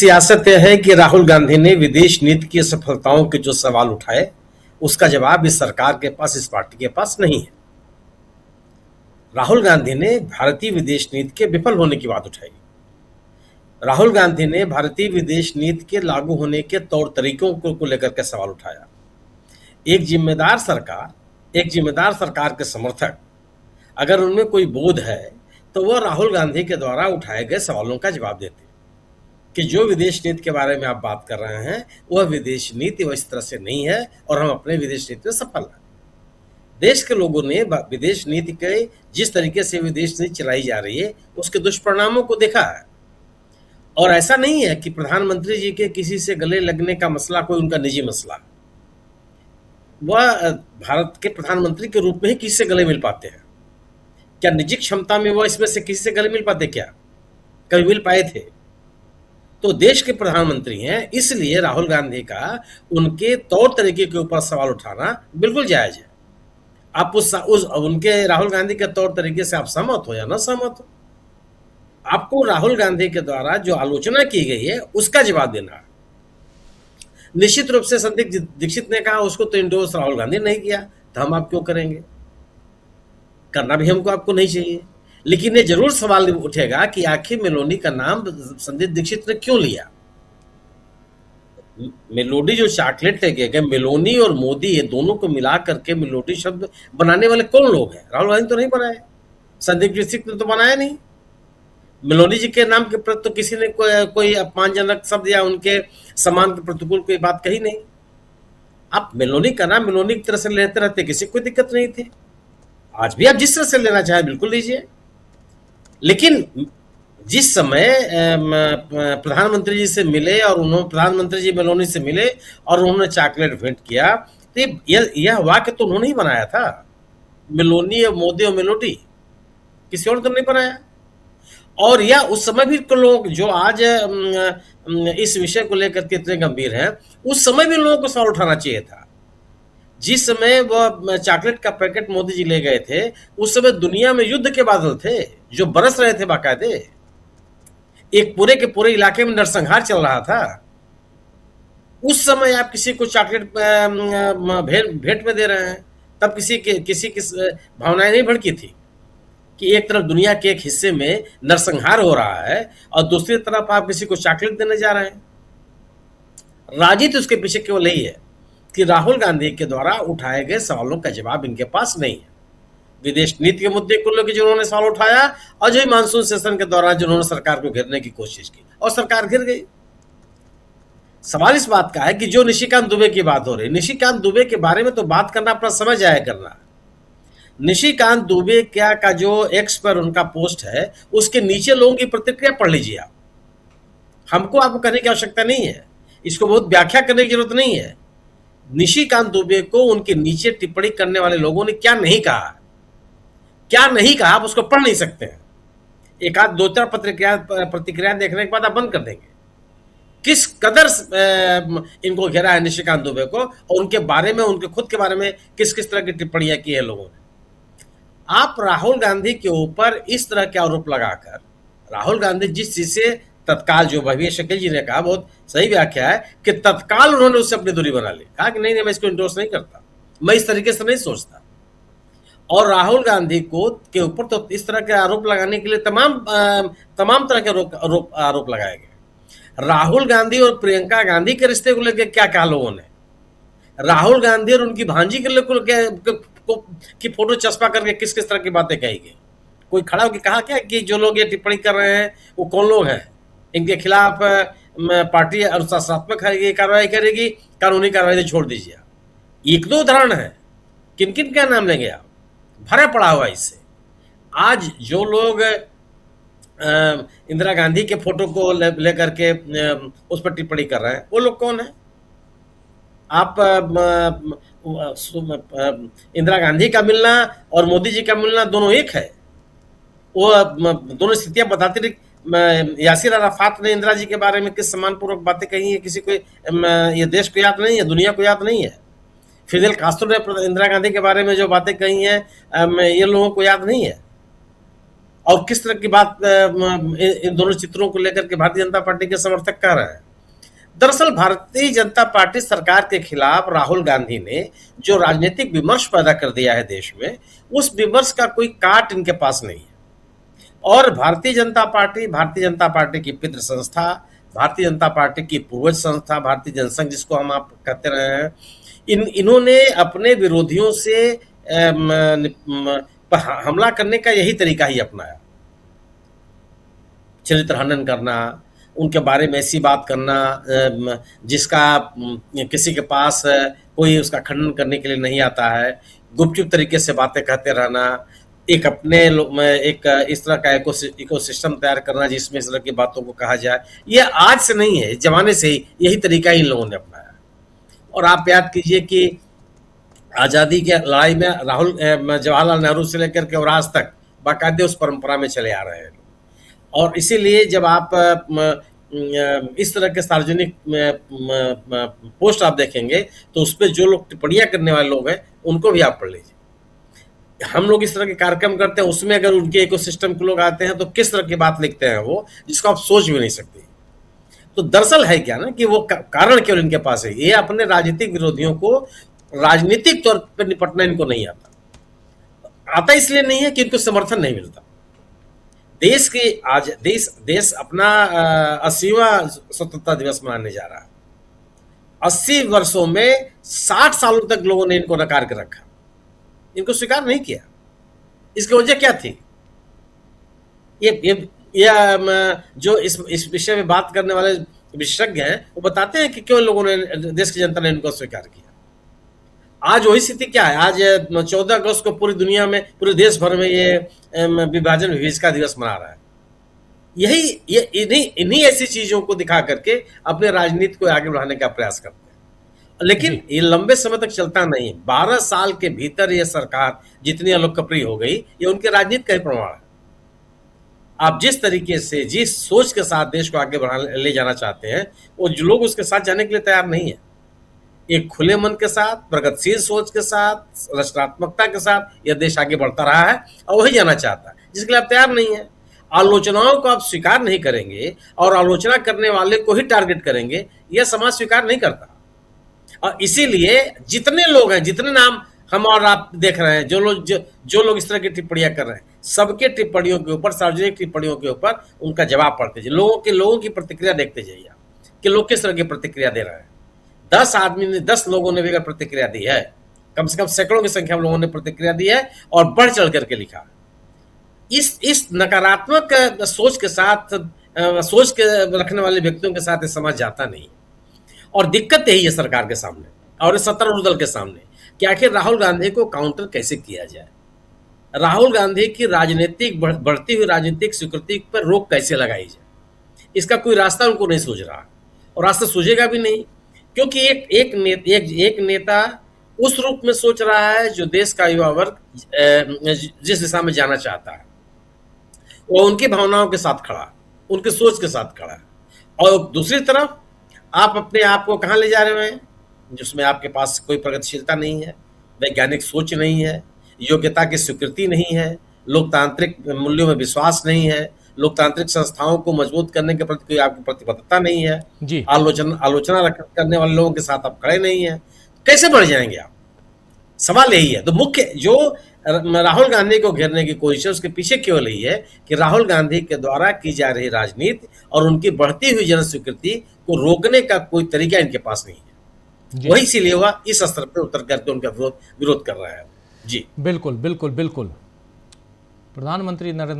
सियासत यह है कि राहुल गांधी ने विदेश नीति की सफलताओं के जो सवाल उठाए, उसका जवाब इस सरकार के पास, इस पार्टी के पास नहीं है। राहुल गांधी ने भारतीय विदेश नीति के विफल होने की बात उठाई। राहुल गांधी ने भारतीय विदेश नीति के लागू होने के तौर तरीकों को लेकर के सवाल उठाया। एक जिम्मेदार सरकार के समर्थक अगर उनमें कोई बोध है तो वह राहुल गांधी के द्वारा उठाए गए सवालों का जवाब देते कि जो विदेश नीति के बारे में आप बात कर रहे हैं वह विदेश नीति वह इस तरह से नहीं है और हम अपने विदेश नीति में सफल हैं। देश के लोगों ने विदेश नीति के जिस तरीके से विदेश नीति चलाई जा रही है उसके दुष्परिणामों को देखा है। और ऐसा नहीं है कि प्रधानमंत्री जी के किसी से गले लगने का मसला कोई उनका निजी मसला, वह भारत के प्रधानमंत्री के रूप में ही किसी से गले मिल पाते हैं। क्या निजी क्षमता में वह इसमें से किसी से गले मिल पाते? क्या कभी मिल पाए थे? तो देश के प्रधानमंत्री हैं, इसलिए राहुल गांधी का उनके तौर तरीके के ऊपर सवाल उठाना बिल्कुल जायज है। आप उस उनके राहुल गांधी के तौर तरीके से आप सहमत हो या ना सहमत हो, आपको राहुल गांधी के द्वारा जो आलोचना की गई है उसका जवाब देना है। निश्चित रूप से संदीप दीक्षित ने कहा उसको तो इंडोर्स राहुल गांधी नहीं किया, तो हम आप क्यों करेंगे? करना भी हमको आपको नहीं चाहिए। लेकिन ये जरूर सवाल उठेगा कि आखिर मेलोनी का नाम संदीप दीक्षित ने क्यों लिया। मेलोडी जो चॉकलेट लेके गए, मेलोनी और मोदी ये दोनों को मिला करके मेलोडी शब्द बनाने वाले कौन लोग हैं? राहुल गांधी तो नहीं बनाए, संदीप दीक्षित ने तो बनाया नहीं। मेलोनी जी के नाम के प्रति तो किसी ने कोई अपमानजनक शब्द या उनके सम्मान के प्रतिकूल कोई बात कही नहीं। आप मेलोनी का नाम मेलोनी की तरह से लेते रहते, किसी को कोई दिक्कत नहीं थी। आज भी आप जिस तरह से लेना चाहे बिल्कुल लीजिए। लेकिन जिस समय प्रधानमंत्री जी से मिले और उन्होंने प्रधानमंत्री जी मेलोनी से मिले और उन्होंने चॉकलेट भेंट किया, तो यह वाक्य तो उन्होंने ही बनाया था। मेलोनी और मोदी और मेलोडी किसी और तो नहीं बनाया। और यह उस समय भी लोग जो आज इस विषय को लेकर के इतने गंभीर हैं, उस समय भी लोगों को सवाल उठाना चाहिए था। जिस समय वह चॉकलेट का पैकेट मोदी जी ले गए थे, उस समय दुनिया में युद्ध के बादल थे जो बरस रहे थे बाकायदे। एक पूरे के पूरे इलाके में नरसंहार चल रहा था। उस समय आप किसी को चॉकलेट भेंट में दे रहे हैं, तब किसी की भावनाएं नहीं भड़की थी कि एक तरफ दुनिया के एक हिस्से में नरसंहार हो रहा है और दूसरी तरफ आप किसी को चॉकलेट देने जा रहे हैं। राजनीति उसके पीछे केवल यही है कि राहुल गांधी के द्वारा उठाए गए सवालों का जवाब इनके पास नहीं है। विदेश नीति के मुद्दे को लेकर जिन्होंने सवाल उठाया और जो मानसून सेशन के दौरान जिन्होंने सरकार को घेरने की कोशिश की और सरकार घिर गई। सवाल इस बात का है कि जो निशिकांत दुबे की बात हो रही, निशिकांत दुबे के बारे में तो बात करना अपना समय जाया करना। निशिकांत दुबे क्या का जो एक्स पर उनका पोस्ट है उसके नीचे लोगों की प्रतिक्रिया पढ़ लीजिए आप। हमको आपको करने की आवश्यकता नहीं है, इसको बहुत व्याख्या करने की जरूरत नहीं है। निशिकांत दुबे को उनके नीचे टिप्पणी करने वाले लोगों ने क्या नहीं कहा, क्या नहीं कहा, आप उसको पढ़ नहीं सकते हैं। एक आध दो चार प्रतिक्रिया देखने के बाद आप बंद कर देंगे। किस कदर इनको घेरा है निशिकांत दुबे को और उनके बारे में, उनके खुद के बारे में किस किस तरह की टिप्पणियां की है लोगों ने। आप राहुल गांधी के ऊपर इस तरह के आरोप लगाकर, राहुल गांधी जिस चीज से तत्काल, जो भवेश शकील जी ने कहा बहुत सही व्याख्या है कि तत्काल उन्होंने उससे अपनी दूरी बना ली, कहा कि नहीं मैं इसको इंडोर्स नहीं करता, मैं इस तरीके से नहीं सोचता। और राहुल गांधी को के ऊपर तो इस तरह के आरोप लगाने के लिए तमाम तरह के आरोप लगाए गए। राहुल गांधी और प्रियंका गांधी के रिश्ते को लेकर क्या कहा लोगों ने, राहुल गांधी और उनकी भांजी के लेकर की फोटो चस्पा करके किस किस तरह की बातें कही गई। कोई खड़ा होकर कहा क्या कि जो लोग ये टिप्पणी कर रहे हैं वो कौन लोग हैं, इनके खिलाफ पार्टी अनुशासनात्मक कार्रवाई करेगी, कानूनी कार्रवाई छोड़ दीजिए। एक दो उदाहरण है, किन किन का नाम लेंगे आप? भरा पड़ा हुआ इससे। आज जो लोग इंदिरा गांधी के फोटो को लेकर के उस पर टिप्पणी कर रहे हैं वो लोग कौन है? आप इंदिरा गांधी का मिलना और मोदी जी का मिलना दोनों एक है। वो दोनों स्थितियां बताती रही। यासिर अराफात ने इंदिरा जी के बारे में किस सम्मानपूर्वक बातें कही है, किसी को ये देश को याद नहीं है, दुनिया को याद नहीं है। फिदेल कास्ट्रो ने इंदिरा गांधी के बारे में जो बातें कही हैं ये लोगों को याद नहीं है। और किस तरह की बात इन दोनों चित्रों को लेकर के भारतीय जनता पार्टी के समर्थक कह रहे हैं। दरअसल भारतीय जनता पार्टी सरकार के खिलाफ राहुल गांधी ने जो राजनीतिक विमर्श पैदा कर दिया है देश में, उस विमर्श का कोई काट इनके पास नहीं है। और भारतीय जनता पार्टी की पितृ संस्था, भारतीय जनता पार्टी की पूर्वज संस्था, भारतीय जनसंघ जिसको हम आप कहते रहे हैं, इन्होंने अपने विरोधियों से हमला करने का यही तरीका ही अपनाया। चरित्र हनन करना, उनके बारे में ऐसी बात करना जिसका किसी के पास कोई उसका खंडन करने के लिए नहीं आता है, गुपचुप तरीके से बातें कहते रहना, एक अपने एक इस तरह का इकोसिस्टम तैयार करना जिसमें इस तरह की बातों को कहा जाए। ये आज से नहीं है, इस जमाने से ही यही तरीका इन लोगों ने अपनाया। और आप याद कीजिए कि आज़ादी की लड़ाई में जवाहरलाल नेहरू से लेकर के और आज तक बाकायदे उस परंपरा में चले आ रहे हैं। और इसीलिए जब आप इस तरह के सार्वजनिक पोस्ट आप देखेंगे तो उस पर जो लोग टिप्पणियां करने वाले लोग हैं उनको भी आप पढ़ लीजिए। हम लोग इस तरह के कार्यक्रम करते हैं, उसमें अगर उनके इकोसिस्टम के लोग आते हैं तो किस तरह की बात लिखते हैं वो, जिसको आप सोच भी नहीं सकते। तो दरअसल है क्या ना कि वो कारण केवल इनके पास है, ये अपने राजनीतिक विरोधियों को राजनीतिक तौर पर निपटना इनको नहीं आता इसलिए नहीं है कि इनको समर्थन नहीं मिलता। देश की आज देश अपना 80वां स्वतंत्रता दिवस मनाने जा रहा है। 80 वर्षों में 60 सालों तक लोगों ने इनको नकार के रखा, इनको स्वीकार नहीं किया। इसकी वजह क्या थी? ये जो इस विषय में बात करने वाले विशेषज्ञ हैं वो बताते हैं कि क्यों लोगों ने, देश की जनता ने इनको स्वीकार किया। आज वही स्थिति क्या है? आज 14 अगस्त को पूरी दुनिया में, पूरे देश भर में ये विभाजन विभेदिका दिवस मना रहा है। इन्हीं ऐसी चीजों को दिखा करके अपने राजनीति को आगे बढ़ाने का प्रयास करते हैं, लेकिन ये लंबे समय तक चलता नहीं। 12 साल के भीतर ये सरकार जितनी लोकप्रिय हो गई, ये उनके राजनीति का ही प्रमाण है। आप जिस तरीके से, जिस सोच के साथ देश को आगे ले जाना चाहते हैं, वो जो लोग उसके साथ जाने के लिए तैयार नहीं है। एक खुले मन के साथ, प्रगतिशील सोच के साथ, रचनात्मकता के साथ यह देश आगे बढ़ता रहा है और वही जाना चाहता है, जिसके लिए आप तैयार नहीं है। आलोचनाओं को आप स्वीकार नहीं करेंगे और आलोचना करने वाले को ही टारगेट करेंगे, यह समाज स्वीकार नहीं करता। और इसीलिए जितने लोग हैं, जितने नाम हम और आप देख रहे हैं, जो लोग इस तरह की टिप्पणियां कर रहे हैं, सबके टिप्पणियों के ऊपर, सार्वजनिक टिप्पणियों के ऊपर उनका जवाब पढ़ते जाइए। लोगों की प्रतिक्रिया देखते जाइए कि लोग किस तरह की प्रतिक्रिया दे रहे हैं। 10 लोगों ने भी अगर प्रतिक्रिया दी है, कम से कम सैकड़ों की संख्या में लोगों ने प्रतिक्रिया दी है और बढ़ चढ़ करके लिखा। इस नकारात्मक सोच के साथ, सोच के रखने वाले व्यक्तियों के साथ समाज जाता नहीं। और दिक्कत यही है सरकार के सामने और सत्तारूढ़ दल के सामने कि आखिर राहुल गांधी को काउंटर कैसे किया जाए, राहुल गांधी की बढ़ती हुई राजनीतिक स्वीकृति पर रोक कैसे लगाई जाए। इसका कोई रास्ता उनको नहीं सूझ रहा और रास्ता सूझेगा भी नहीं, क्योंकि एक नेता उस रूप में सोच रहा है जो देश का युवा वर्ग जिस दिशा में जाना चाहता है, वो उनकी भावनाओं के साथ खड़ा, उनकी सोच के साथ खड़ा है। और दूसरी तरफ आप अपने आप को कहाँ ले जा रहे हैं, जिसमें आपके पास कोई प्रगतिशीलता नहीं है, वैज्ञानिक सोच नहीं है, योग्यता की स्वीकृति नहीं है, लोकतांत्रिक मूल्यों में विश्वास नहीं है, लोकतांत्रिक संस्थाओं को मजबूत करने के प्रति कोई आपकी प्रतिबद्धता नहीं है जी। आलोचना करने वाले लोगों के साथ आप खड़े नहीं है, कैसे बढ़ जाएंगे आप? सवाल यही है। तो मुख्य जो राहुल गांधी को घेरने की कोशिश है, उसके पीछे केवल यही है कि राहुल गांधी के द्वारा की जा रही राजनीति और उनकी बढ़ती हुई जन स्वीकृति को रोकने का कोई तरीका इनके पास नहीं है। वही इसीलिए हुआ इस स्तर पर उतर करके उनका विरोध कर रहा है। जी बिल्कुल बिल्कुल बिल्कुल। प्रधानमंत्री नरेंद्र